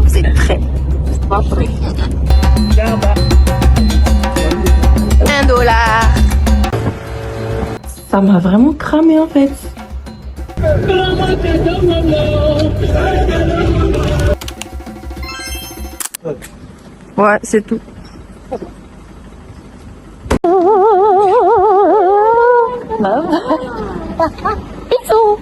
vous êtes prêts? C'est pas prêt. $1. Ça m'a vraiment cramé en fait. Ouais, c'est tout. Bisous.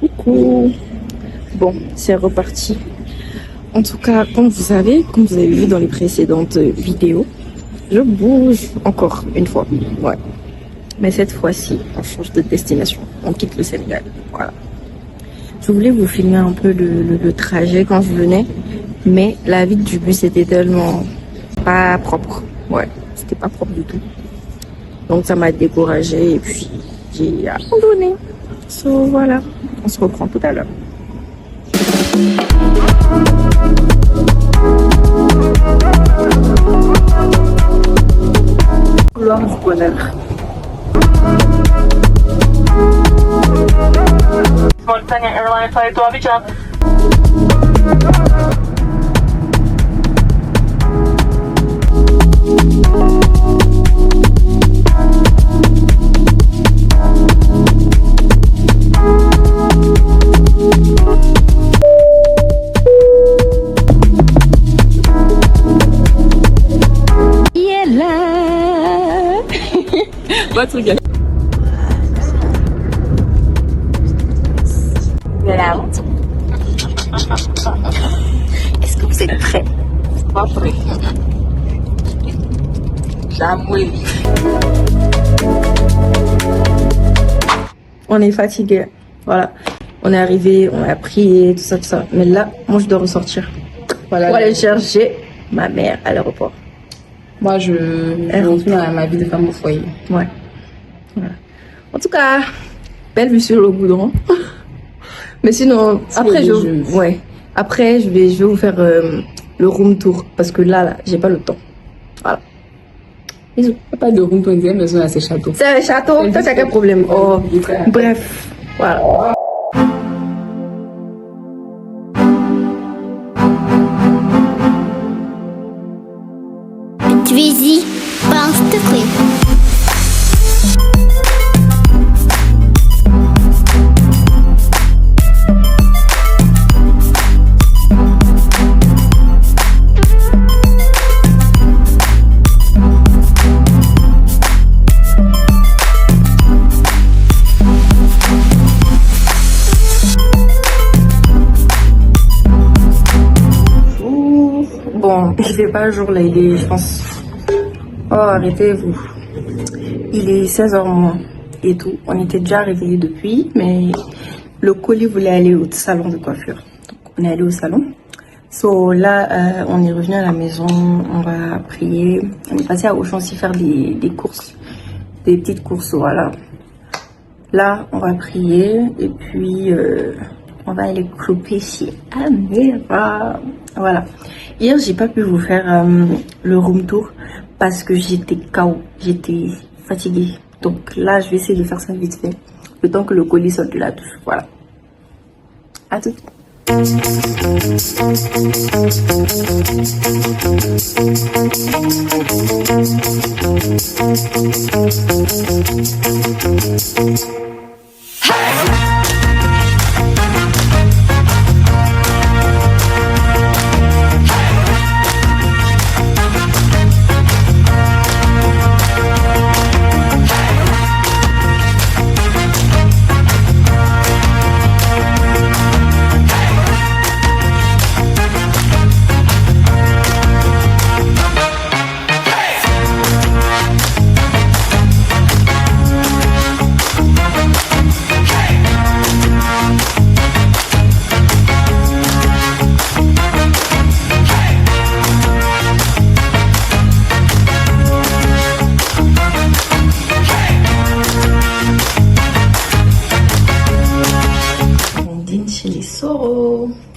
Coucou. Bon, c'est reparti. En tout cas, comme vous avez vu dans les précédentes vidéos, je bouge encore une fois. Ouais. Mais cette fois-ci, on change de destination. On quitte le Sénégal. Voilà. Je voulais vous filmer un peu le trajet quand je venais, mais la vitre du bus était tellement pas propre. Ouais, c'était pas propre du tout. Donc ça m'a découragée et puis j'ai abandonné. So voilà, on se reprend tout à l'heure. Couloir du bonheur. Mauritania Airlines flight to Abidjan. Pas trop gaffe. Est-ce que vous êtes prêts? Pas prêts. Jamais. On est fatigué. Voilà. On est arrivé, on a prié, tout ça. Mais là, moi, je dois ressortir. Voilà. Pour aller chercher ma mère à l'aéroport. Moi, je retourne à ma vie de femme au foyer. Ouais. Voilà. En tout cas, belle vue sur le goudron. Mais sinon, après, après, je vais vous faire le room tour. Parce que là, j'ai pas le temps. Voilà. Bisous. Il n'y a pas de room tour, mais c'est ces châteaux. C'est un château, ça, c'est quel problème? Oh, bref. Voilà. Твизи, панстыклы. Bon, il fait pas jour là, il est, je pense... Oh, arrêtez-vous. Il est 16h moins et tout. On était déjà réveillés depuis, mais le colis voulait aller au salon de coiffure. Donc, on est allé au salon. So, là, on est revenu à la maison, on va prier. On est passé à Auchan aussi faire des courses, des petites courses, voilà. Là, on va prier et puis on va aller couper chez Amira. Voilà. Hier, j'ai pas pu vous faire le room tour parce que j'étais KO, j'étais fatiguée. Donc là, je vais essayer de faire ça vite fait, le temps que le colis sorte de la douche. Voilà. À tout.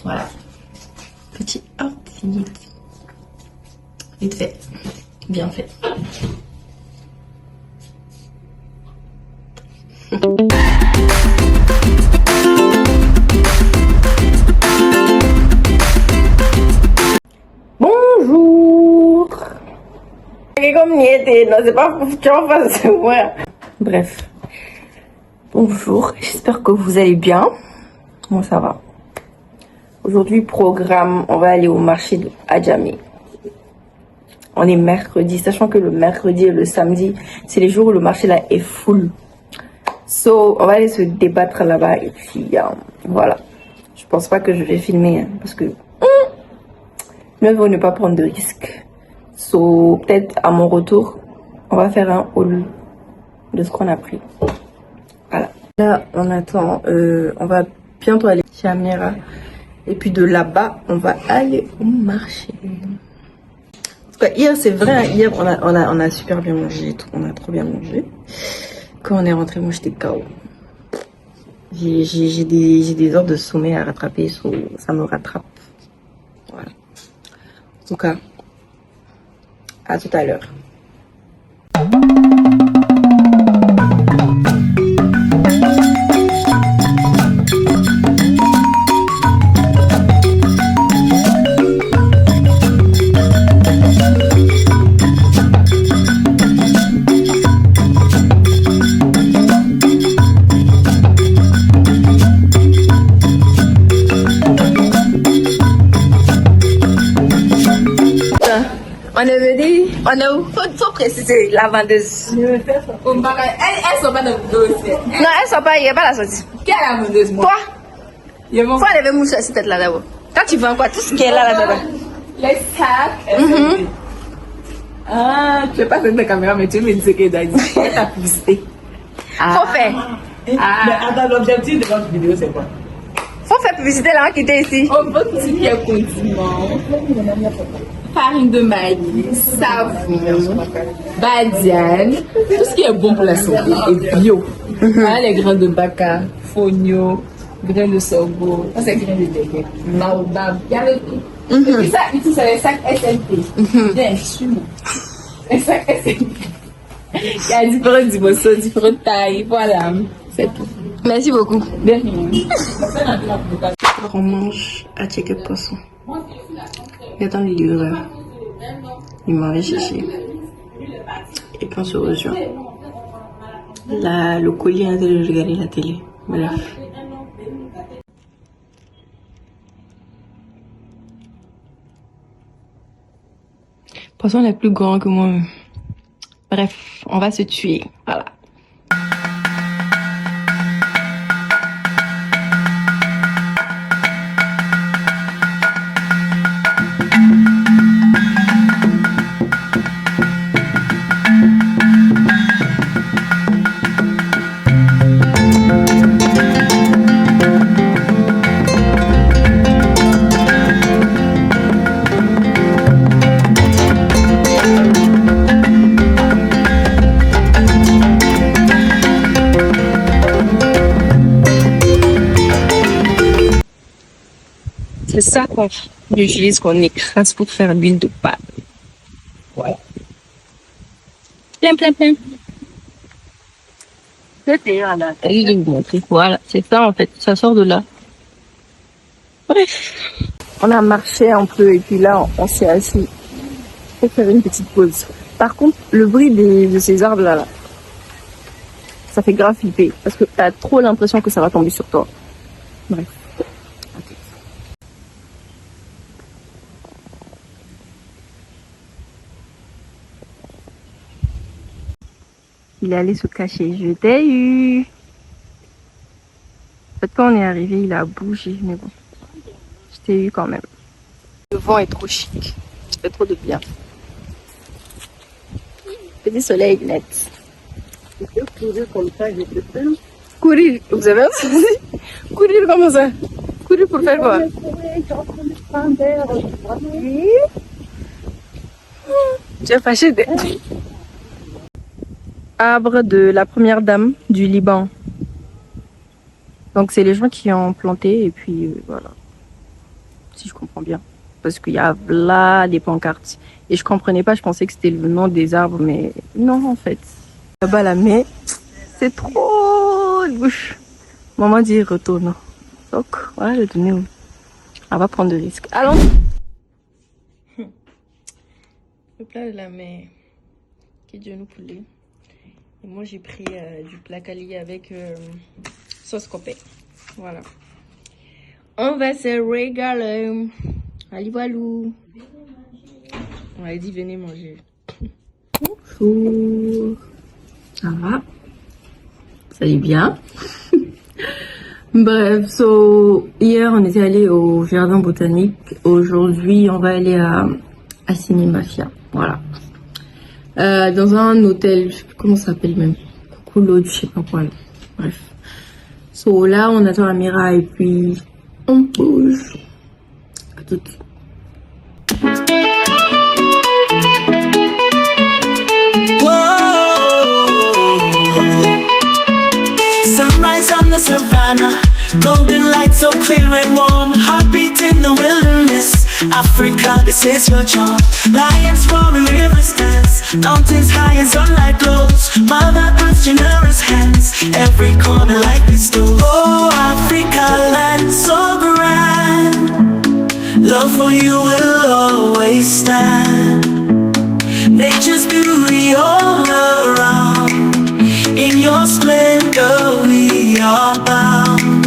Voilà. Petit outfit. Vite fait. Bien fait. Bonjour. Comme n'y était, non, c'est pas pour que tu en fasses moi. Bref. Bonjour, j'espère que vous allez bien. Moi, ça va. Aujourd'hui, programme, on va aller au marché de Adjamé. On est mercredi, sachant que le mercredi et le samedi, c'est les jours où le marché là est full. So, on va aller se débattre là-bas et puis voilà. Je pense pas que je vais filmer parce que mieux vaut ne pas prendre de risques. So, peut-être à mon retour, on va faire un haul de ce qu'on a pris. Voilà. Là, on attend, on va bientôt aller chez Amira. Et puis de là-bas, on va aller au marché. En tout cas, hier, c'est vrai, hein, hier, on a super bien mangé. On a trop bien mangé. Quand on est rentré, moi, j'étais KO. J'ai des heures de sommeil à rattraper, ça me rattrape. Voilà. En tout cas, à tout à l'heure. On est venu, on est où? Faut préciser la vendeuse. Elles sont pas dans le vidéo aussi. Non, elles sont pas, il n'y a pas la sortie. Quelle est la vendeuse, moi? Toi, faut enlever mouche sur cette tête là d'abord. Quand tu vends quoi, tout ce qui est là dedans. Les sacs. Ah, tu fais pas faire de la caméra, mais tu me dis ce qu'elle a dit. Elle t'a publicité. Faut faire. Mais attends, l'objectif de votre vidéo, c'est quoi? Faut faire publicité là, qui était ici. On veut tout ce qui est condiment, farine de maïs, savon, badiane, tout ce qui est bon pour la santé et bio. Voilà les grains de baka, fonio, grains de sorgho, ça c'est grains de dégueu, baobab, il y a le tout. Et puis ça, ici c'est les sacs SNP. Bien, suis-moi. Les sacs SNP. Il y a différentes dimensions, différentes tailles, voilà, c'est tout. Merci beaucoup. De rien. On mange à checker poisson. Il attend le livreur. Il m'avait cherché. Et puis on se rejoint. Là, le colis est en train de regarder la télé. Bref. Le poisson est plus grand que moi. Bref, on va se tuer. Voilà. C'est ça qu'on utilise, qu'on écrase pour faire l'huile de pâte. Voilà. Plein. C'était là. Je vais vous montrer. Voilà, c'est ça en fait. Ça sort de là. Bref. On a marché un peu et puis là, on s'est assis pour faire une petite pause. Par contre, le bruit de ces arbres là, ça fait grave flipper parce que t'as trop l'impression que ça va tomber sur toi. Bref. Il est allé se cacher. Je t'ai eu. En fait, quand on est arrivé, il a bougé, mais bon. Je t'ai eu quand même. Le vent est trop chic. Ça fait trop de bien. Petit soleil net. Tu peux courir comme ça, je te filme. Courir, vous avez entendu? Courir comment ça? Courir pour faire quoi? Tu es fâché de... Arbre de la première dame du Liban. Donc c'est les gens qui ont planté et puis voilà. si je comprends bien. Parce qu'il y a là des pancartes. Et je comprenais pas, je pensais que c'était le nom des arbres, mais non, en fait. Là-bas, la mais c'est trop de bouche. Maman dit retourne. Donc, voilà, le donner. On va prendre de risques. Allons. Le plat de la mer, qui est genou poulet. Et moi, j'ai pris du placali avec sauce copée. Voilà. On va se régaler. Allez, voilou. On a dit, venez manger. Bonjour. Ça va? Ça allait bien? Bref, hier, on était allé au jardin botanique. Aujourd'hui, on va aller à Cinémafia. Voilà. Dans un hôtel, je sais plus comment ça s'appelle même. Coucou, je sais pas quoi. Bref. Là, on attend Amira et puis on bouge. À tout de suite. Sunrise on the savannah, golden light so clear and warm, heartbeat in the wilderness. Africa, this is your charm. Lions roaring, rivers dance, mountains high as sunlight glows. Mother Earth's generous hands, every corner like this door. Oh, Africa, land so grand, love for you will always stand. Nature's beauty all around, in your splendor we are bound.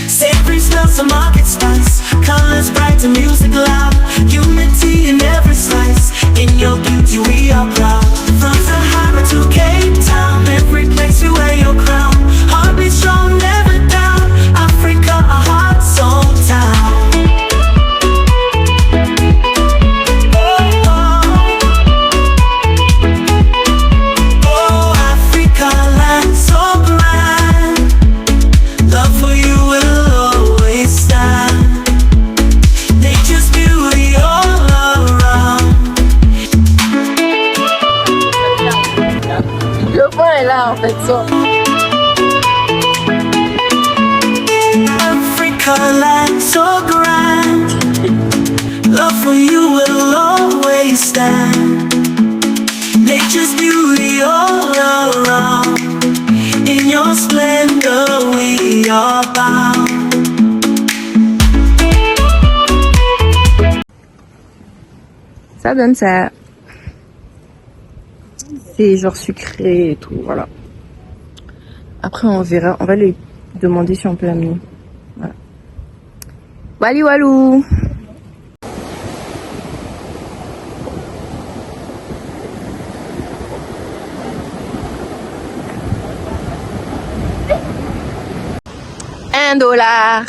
Savory smells of market spice, colors bright and music loud, unity in every slice. In your beauty we are proud. From Sahara to Cape Town, every place you wear your crown. Heartbeat strong, never down. Africa, a heart so town. En fait, ça. Africa land so grand, love for you will always stand. Nature's beauty all around, in your splendor we are bound. Ça donne ça. C'est genre sucré et tout, voilà. Après, on verra. On va lui demander si on peut l'amener. Voilà. Wali walou. $1.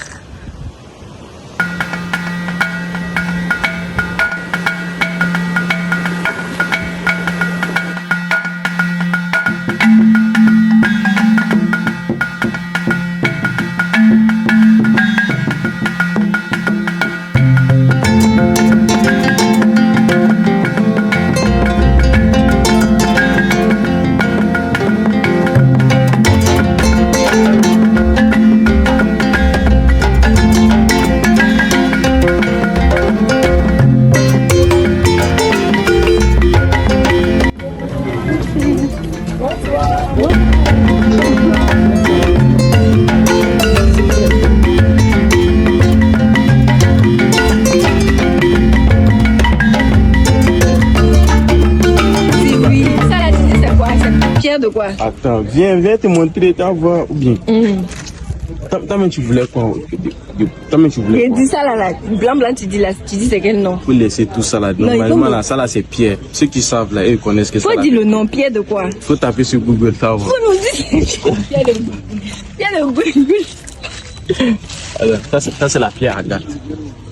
De quoi? Attends, viens te montrer ta voix ou bien. Toi-même tu voulais quoi? Toi-même tu voulais J'ai quoi? dit ça là, blanc, tu dis c'est quel nom? Faut laisser tout ça là. Normalement là, ça là c'est Pierre. Ceux qui savent là, ils connaissent que ça. Faut dire le nom, Pierre de quoi? Faut taper sur Google, ça va. Faut nous dire Pierre de Google. Alors, ça c'est la pierre Agathe.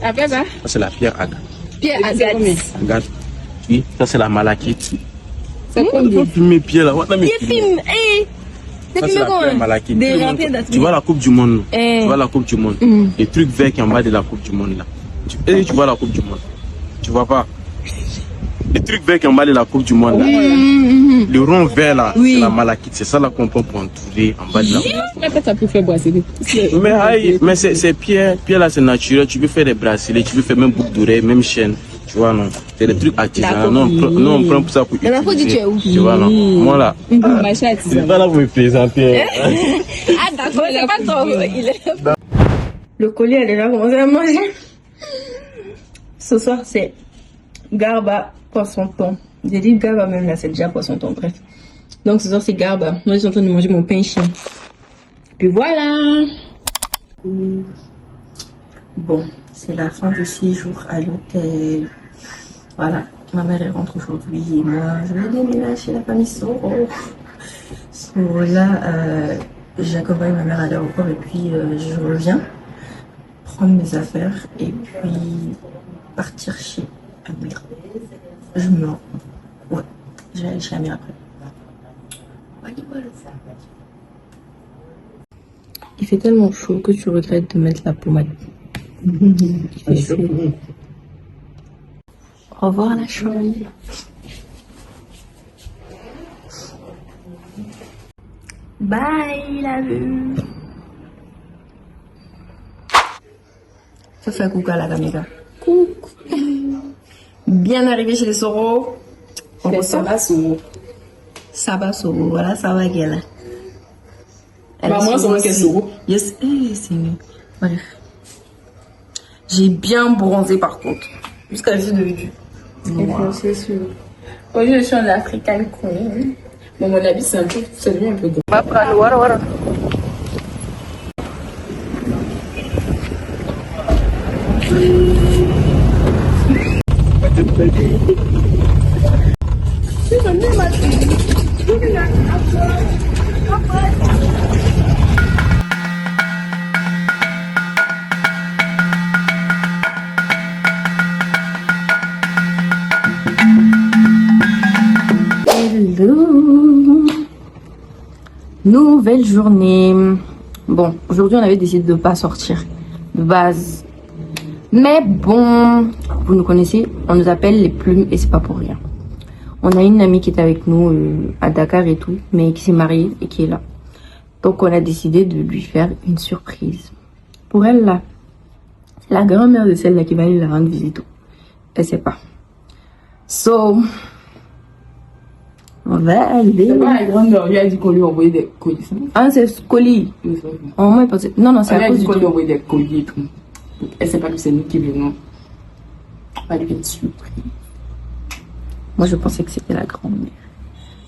Après ça? Ça c'est la pierre Agathe. Pierre Agathe. Agathe. Oui, ça c'est la malachite. C'est combien? Faut filmer Pierre là. Pierre filme, Ça, c'est la pierre malachite. Tu vois la coupe du monde. Tu vois la coupe du monde. Les trucs verts qui en bas de la coupe du monde là. Tu vois la coupe du monde. Tu vois pas? Les trucs verts qui en bas de la coupe du monde là. Le rond vert là, Oui. c'est la malachite. C'est ça là qu'on prend pour entourer en bas de la Peut-être ça peut faire bracelet. mais c'est pierre. Pierre là, c'est naturel. Tu peux faire des bracelets, tu peux faire même boucle d'oreille, même chaîne. Tu vois, non. C'est des trucs artisanaux. Nous, on prend pour ça pour Mais la fois, tu es où? Tu vois, non. Moi là, Machin c'est pas là pour me présenter. Ah, d'accord, c'est pas trop. Il est. Le collier a déjà commencé à manger. Ce soir, c'est Garba poisson thon. J'ai dit Garba même là, c'est déjà poisson thon, bref. Donc ce soir, c'est Garba. Moi, je suis en train de manger mon pain chien. Puis voilà. Bon, c'est la fin de 6 jours à l'hôtel. Voilà, ma mère elle rentre aujourd'hui et moi, je vais déménager chez la famille Soro. So là, j'accompagne ma mère à l'aéroport et puis je reviens prendre mes affaires et puis partir chez Amir. Je me... Ouais, je vais aller chez Amir après. Voilà. Il fait tellement chaud que tu regrettes de mettre la pommade. Il fait chaud. Au revoir la chambre. Bye la vue. Ça fait un coucou à la caméra. Coucou. Bien arrivé chez les Soro. On ressort. Ça va Soro. Voilà, ça va Guéla. Maman, c'est moi qui est Soro. Yes, c'est mieux. Bref. J'ai bien bronzé par contre. Jusqu'à la vue de vue. C'est sûr. Aujourd'hui, je suis en African Queen. Bon, mon habit, c'est devenu un peu gros. Hello. Nouvelle journée. Bon, aujourd'hui on avait décidé de ne pas sortir de base. Mais bon, vous nous connaissez, on nous appelle les plumes et c'est pas pour rien. On a une amie qui est avec nous à Dakar et tout, mais qui s'est mariée et qui est là. Donc on a décidé de lui faire une surprise. Pour elle là, c'est la grand-mère de celle-là qui va aller la rendre visite. Elle sait pas. So, on va aller. C'est pas la grande, lui a dit qu'on lui envoyait des colis. Ah, c'est ce colis. Au moins, il pensait... Non, c'est Elle à a cause dit du qu'on lui truc. envoyait des colis et tout. Elle sait pas que c'est nous qui venons. On va lui faire une surprise. Moi, je pensais que c'était la grand-mère.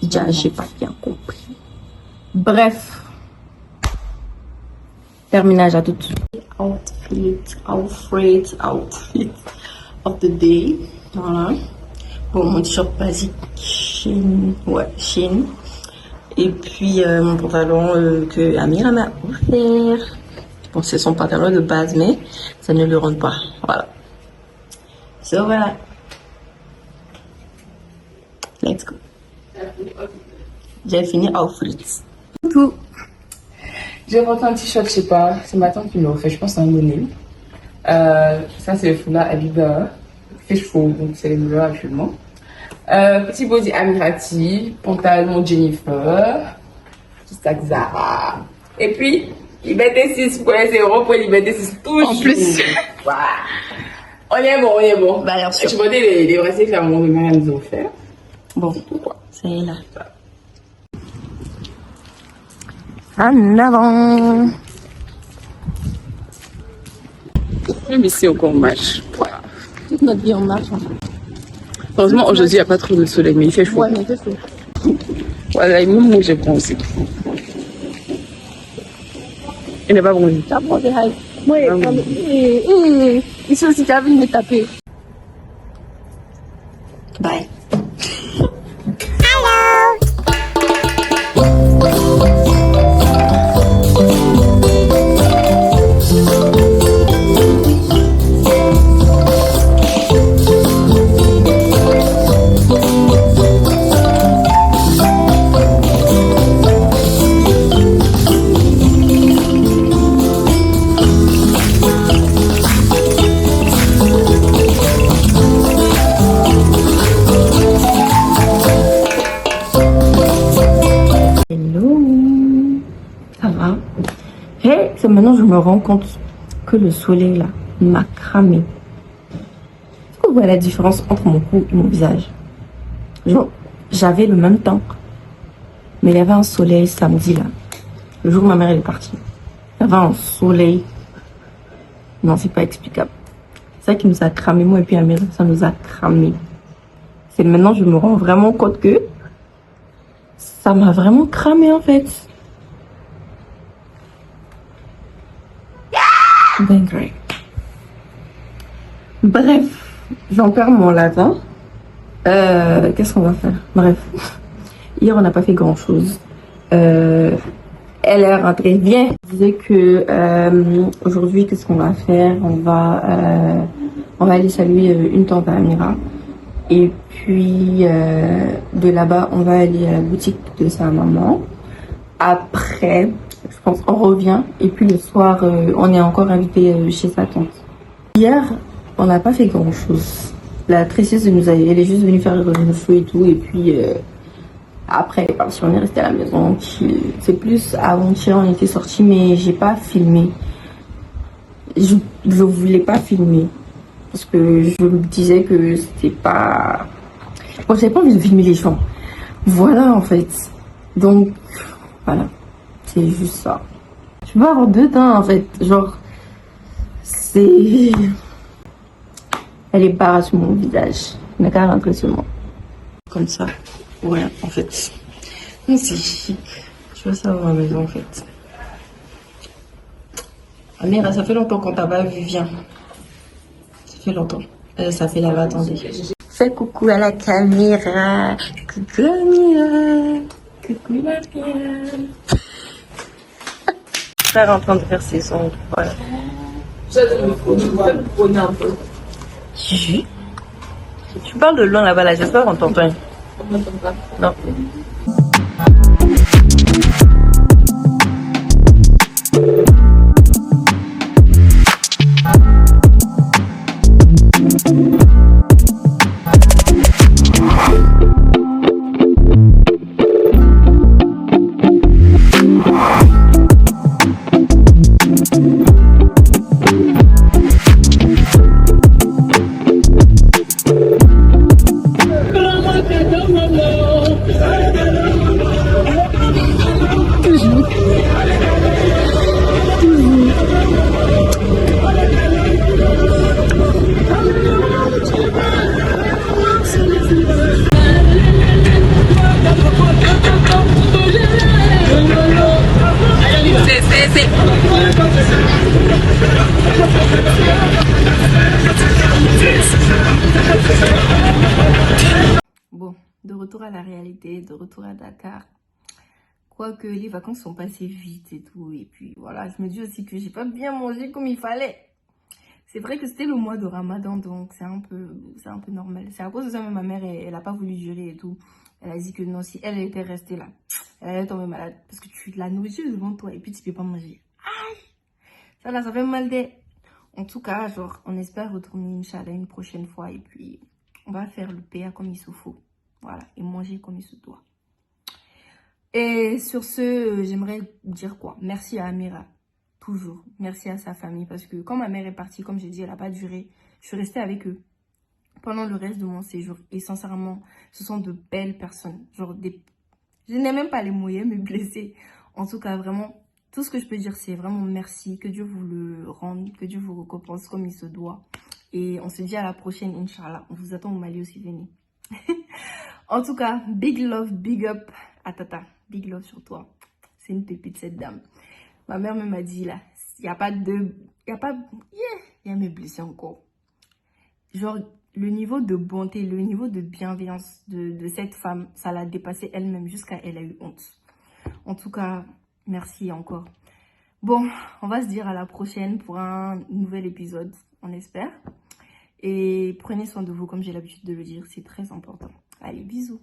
Déjà, j'ai pas bien compris. Bref. Terminage à tout de suite. Outfit of the day. Voilà. Bon, mon t-shirt basique Shein. Ouais, Shein. Et puis, mon pantalon que Amira m'a offert. Bon, c'est son pantalon de base, mais ça ne le rend pas. Voilà. So, voilà. Let's go. J'ai fini outfit. Tout. J'ai porté un t-shirt, je sais pas, c'est ma tante qui me l'a offert, je pense que c'est un monnaie. Ça, c'est le foulard Adidas. Il fait chaud, donc c'est les meilleurs actuellement. Petit body Amirati, pantalon Jennifer, tout ça Zara. Et puis, Liberté 6 pour les euros pour Liberté 6 toujours. En plus. Voilà. On est bon, on est bon. Valeur sûre. Je vais les bracelets que la maman de Maria nous a offert. Bon, ça y est là. En avant. Même ici, encore match. Voilà. Toute notre vie en marche. En fait. Heureusement, aujourd'hui, il n'y a pas trop de soleil, mais il fait chaud. Ouais, mais c'est chaud. Voilà, et même moi, j'ai bronzé. Il n'est pas bronzé. T'as bronzé, Haï. Moi, ils sont aussi venus me taper. Bye. Amira. Et c'est maintenant que je me rends compte que le soleil là m'a cramé. Est-ce que vous voyez la différence entre mon cou et mon visage? Genre, j'avais le même temps. Mais il y avait un soleil samedi là. Le jour où ma mère elle est partie. Il y avait un soleil. Non, c'est pas explicable. C'est ça qui nous a cramé, moi et puis Amira, ça nous a cramé. C'est maintenant que je me rends vraiment compte que ça m'a vraiment cramé en fait. Ben great. Bref, j'en perds mon latin. Qu'est-ce qu'on va faire? Bref. Hier, on n'a pas fait grand-chose. Elle est rentrée bien. Je disais que aujourd'hui, qu'est-ce qu'on va faire? On va aller saluer une tante à Amira. Et puis, de là-bas, on va aller à la boutique de sa maman. Après, je pense, on revient. Et puis, le soir, on est encore invité chez sa tante. Hier, on n'a pas fait grand-chose. La tresseuse elle est juste venue faire le feu et tout. Et puis, après, elle est partie, on est resté à la maison. C'est plus avant-hier, on était sortis, mais j'ai pas filmé. Je voulais pas filmer. Parce que je me disais que c'était pas... Bon, j'avais pas envie de filmer les gens. Voilà, en fait. Donc, voilà. C'est juste ça. Je peux avoir deux teints, en fait. Genre, c'est... Elle est barre sur mon visage. Elle n'a qu'à rentrer sur moi. Comme ça. Ouais, en fait. C'est chic. Je veux ça à ma maison, en fait. Amira, ça fait longtemps qu'on t'a pas vu. Viens. Ça fait longtemps. Ça fait là-bas, attendez. Fais coucou à la caméra. Coucou Amira. Coucou la caméra. Frère en train de faire ses ongles. Voilà. Tu parles de loin là-bas, là. J'espère qu'on t'entend. On n'entend pas. Non. Bon, de retour à la réalité, de retour à Dakar. Quoique les vacances sont passées vite et tout. Et puis voilà, je me dis aussi que j'ai pas bien mangé comme il fallait. C'est vrai que c'était le mois de Ramadan, donc c'est un peu normal. C'est à cause de ça que ma mère, elle a pas voulu durer et tout. Elle a dit que non, si elle était restée là, elle allait tomber malade. Parce que tu la nourriture devant toi et puis tu peux pas manger. Aïe! Ça là, ça fait mal des... En tout cas, genre, on espère retourner, Inch'Allah, une prochaine fois. Et puis, on va faire le PA comme il se faut. Voilà, et manger comme il se doit. Et sur ce, j'aimerais dire quoi? Merci à Amira. Toujours. Merci à sa famille. Parce que quand ma mère est partie, comme j'ai dit, elle n'a pas duré. Je suis restée avec eux pendant le reste de mon séjour. Et sincèrement, ce sont de belles personnes. Genre, je n'ai même pas les moyens de me blesser. En tout cas, vraiment... Tout ce que je peux dire, c'est vraiment merci. Que Dieu vous le rende. Que Dieu vous récompense comme il se doit. Et on se dit à la prochaine, Inch'Allah. On vous attend au Mali aussi, venez. En tout cas, big love, big up à Tata. Big love sur toi. C'est une pépite, cette dame. Ma mère me m'a dit, là, il n'y a pas de... Il y a mes blessés encore. Genre, le niveau de bonté, le niveau de bienveillance de cette femme, ça l'a dépassé elle-même jusqu'à elle a eu honte. En tout cas... Merci encore. Bon, on va se dire à la prochaine pour un nouvel épisode, on espère. Et prenez soin de vous, comme j'ai l'habitude de le dire, c'est très important. Allez, bisous.